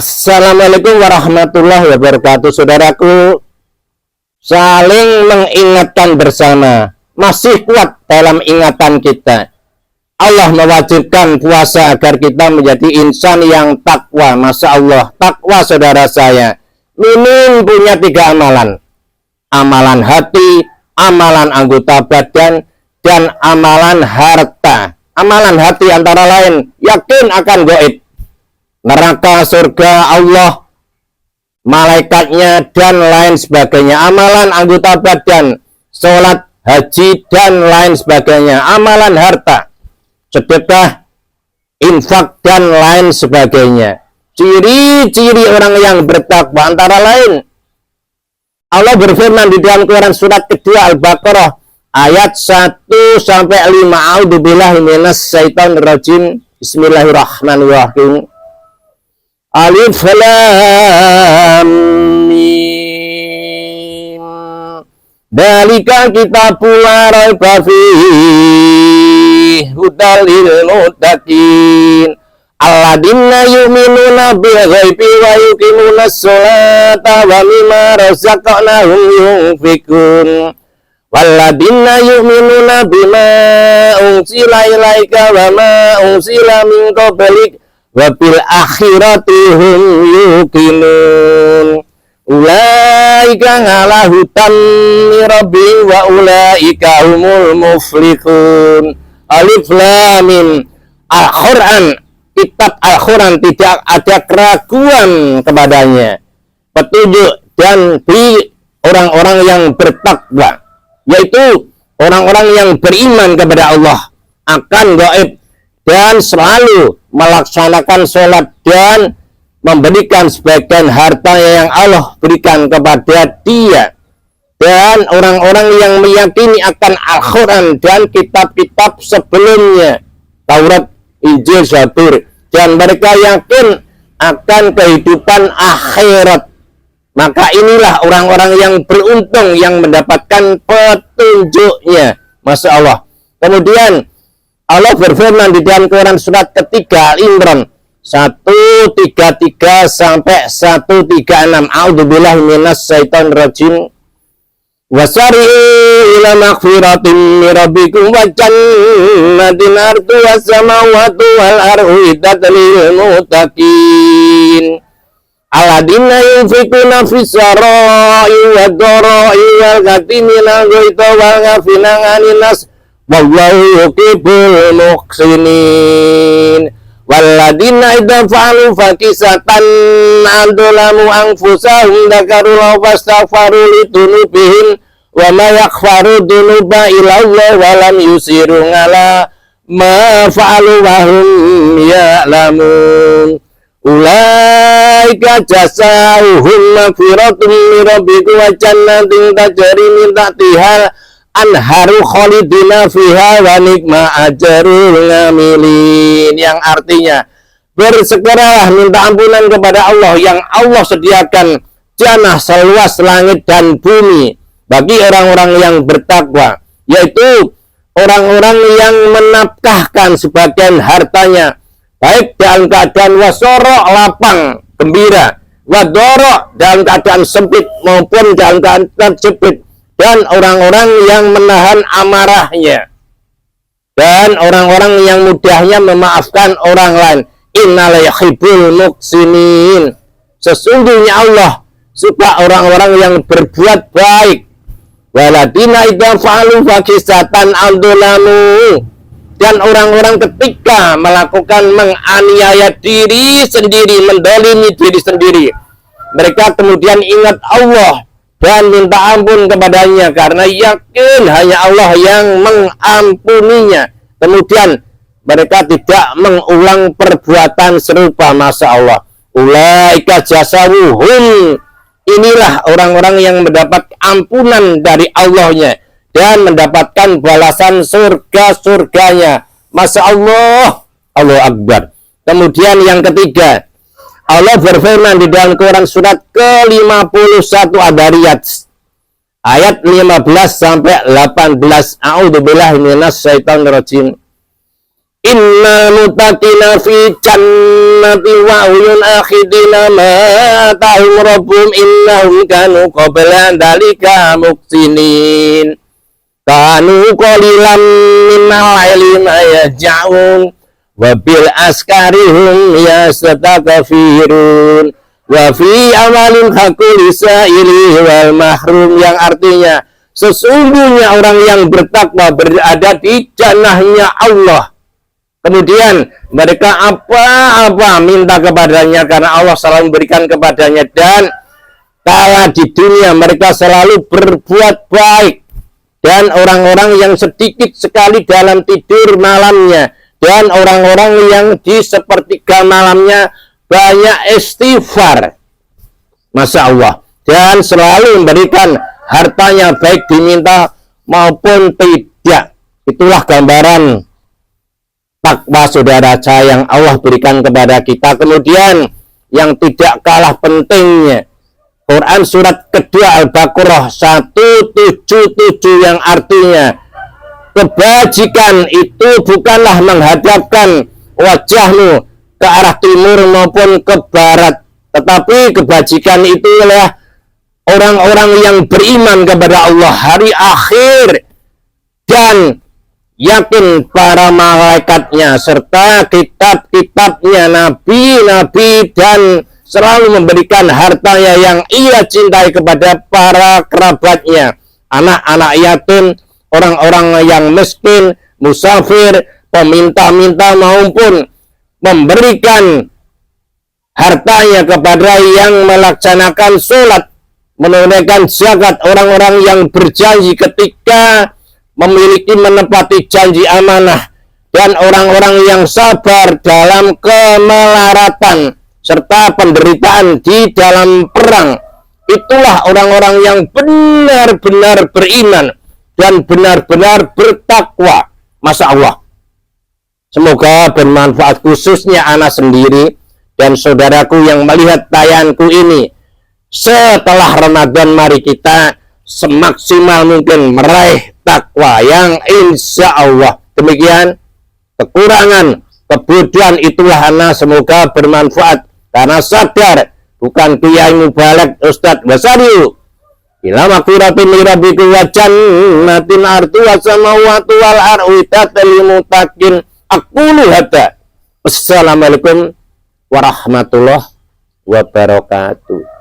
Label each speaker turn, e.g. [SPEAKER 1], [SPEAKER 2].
[SPEAKER 1] Assalamualaikum warahmatullahi wabarakatuh. Saudaraku, saling mengingatkan bersama, masih kuat dalam ingatan kita. Allah mewajibkan puasa agar kita menjadi insan yang takwa. Masya Allah, takwa saudara saya. Minim punya 3 amalan. Amalan hati, amalan anggota badan, dan amalan harta. Amalan hati antara lain, yakin akan gaib, neraka, surga, Allah, malaikatnya, dan lain sebagainya. Amalan anggota badan, sholat, haji, dan lain sebagainya. Amalan harta, sedekah, infak, dan lain sebagainya. Ciri-ciri orang yang bertakwa antara lain, Allah berfirman di dalam Quran surat kedua Al-Baqarah ayat 1-5. A'udzubillahi minasyaitonirrajim. Bismillahirrahmanirrahim. Alif Lam Mim. Dzalika kitabul la raiba fihi hudal lil muttaqin alladzina yu'minuna bil ghaibi wa yuqimunas sholata wa mimma razaqnahum yunfikun walladzina yu'minuna bima unzila ilaika wa ma unzila min qablik wabil akhirati hum yuqinun ulaika ala hudan mirabbi wa ulaika humul muflihun. Alif Lam Mim. Al-Quran, kitab Al-Quran tidak ada keraguan kepadanya, petunjuk dan di orang-orang yang bertakwa, yaitu orang-orang yang beriman kepada Allah, akan gaib, dan selalu melaksanakan sholat dan memberikan sebagian harta yang Allah berikan kepada dia. Dan orang-orang yang meyakini akan Al-Quran dan kitab-kitab sebelumnya, Taurat, Injil, Zabur, dan mereka yakin akan kehidupan akhirat, maka inilah orang-orang yang beruntung yang mendapatkan petunjuknya. Masya Allah. Kemudian Allah berfirman di dalam Quran surat ketiga Al-Imran 133-136. A'udzubillahi minasyaitonirrajim. Wasari'u ila maghfiratin min rabbikum wa jannatin arduha as-samawati wal ardu iddat lil muttaqin alladzina yunfikuna fis sarai wad dharai wal katimina ghaita wal ghafina 'anil nas wallahu yuhibbul muhsinin walladzina idza fa'alu fakisatan andolamu anfusahum dzakarullah fastaghfaru lidunubihim wa ma yaghfaru dunuba illa Allah wa lam yusiru ala ma fa'alu wa hum ya'lamun ulaika jazaohum maghfiratun min rabbikum wa jannatin tajri min tahtiha anharu khalidina fiha wa nikma ajrul ngamilin, yang artinya bersegeralah minta ampunan kepada Allah yang Allah sediakan jannah seluas langit dan bumi bagi orang-orang yang bertakwa, yaitu orang-orang yang menafkahkan sebagian hartanya baik dalam keadaan wasoro lapang gembira, wadoro dalam keadaan sempit maupun dalam keadaan terjepit, dan orang-orang yang menahan amarahnya, dan orang-orang yang mudahnya memaafkan orang lain. Innala yuhibbul muhsinin. Sesungguhnya Allah suka orang-orang yang berbuat baik. Waladina idza fa'alu fakisatan aldulamu. Dan orang-orang ketika melakukan menganiaya diri sendiri, mendolimi diri sendiri, mereka kemudian ingat Allah dan minta ampun kepadanya karena yakin hanya Allah yang mengampuninya. Kemudian mereka tidak mengulang perbuatan serupa. Masya Allah. Ulaika jasawuhum. Inilah orang-orang yang mendapat ampunan dari Allahnya dan mendapatkan balasan surga-surganya. Masya Allah. Allahu Akbar. Kemudian yang ketiga, Allah berfirman di dalam Quran surat ke-51 Ad-Dariyat ayat 15-18. A'udzubillahi minasyaitonirrajim. Inna mutakina fi jannati wa uyun akhidina ma ta'um rabbum innahum kanu qabla dalika muqsinin kanu qalilan minal laili ma yaj'un wa bil askarihum yastakfirun wa fi amalin hakul sa'ili wal mahrum, yang artinya sesungguhnya orang yang bertakwa berada di jannahnya Allah. Kemudian mereka apa-apa minta kepadanya karena Allah selalu memberikan kepadanya, dan kala di dunia mereka selalu berbuat baik, dan orang-orang yang sedikit sekali dalam tidur malamnya, dan orang-orang yang di sepertiga malamnya banyak istighfar, Masya Allah, dan selalu memberikan hartanya baik diminta maupun tidak. Itulah gambaran takwa saudara yang Allah berikan kepada kita. Kemudian yang tidak kalah pentingnya, Quran surat kedua Al-Baqarah 177 yang artinya kebajikan itu bukanlah menghadapkan wajahmu ke arah timur maupun ke barat, tetapi kebajikan itu adalah orang-orang yang beriman kepada Allah, hari akhir, dan yakin para malaikatnya serta kitab-kitabnya, nabi-nabi, dan selalu memberikan hartanya yang ia cintai kepada para kerabatnya, anak-anak yatim, orang-orang yang miskin, musafir, peminta-minta, maupun memberikan hartanya kepada yang melaksanakan sholat, menunaikan zakat, orang-orang yang berjanji ketika memiliki menepati janji amanah, dan orang-orang yang sabar dalam kemelaratan serta penderitaan di dalam perang. Itulah orang-orang yang benar-benar beriman dan benar-benar bertakwa. Masya Allah, semoga bermanfaat, khususnya anak sendiri dan saudaraku yang melihat tayanganku ini. Setelah Ramadan, mari kita semaksimal mungkin meraih takwa yang insya Allah. Demikian kekurangan, kebodohan itulah anak, semoga bermanfaat karena sadar bukan Kiai Mubalek Ustadz Basariu ila maghfiratin min rabbikum wa jannatin arduha samawati wal ardu lil muttaqin. Aqulu hadza. Wassalamualaikum warahmatullahi wabarakatuh.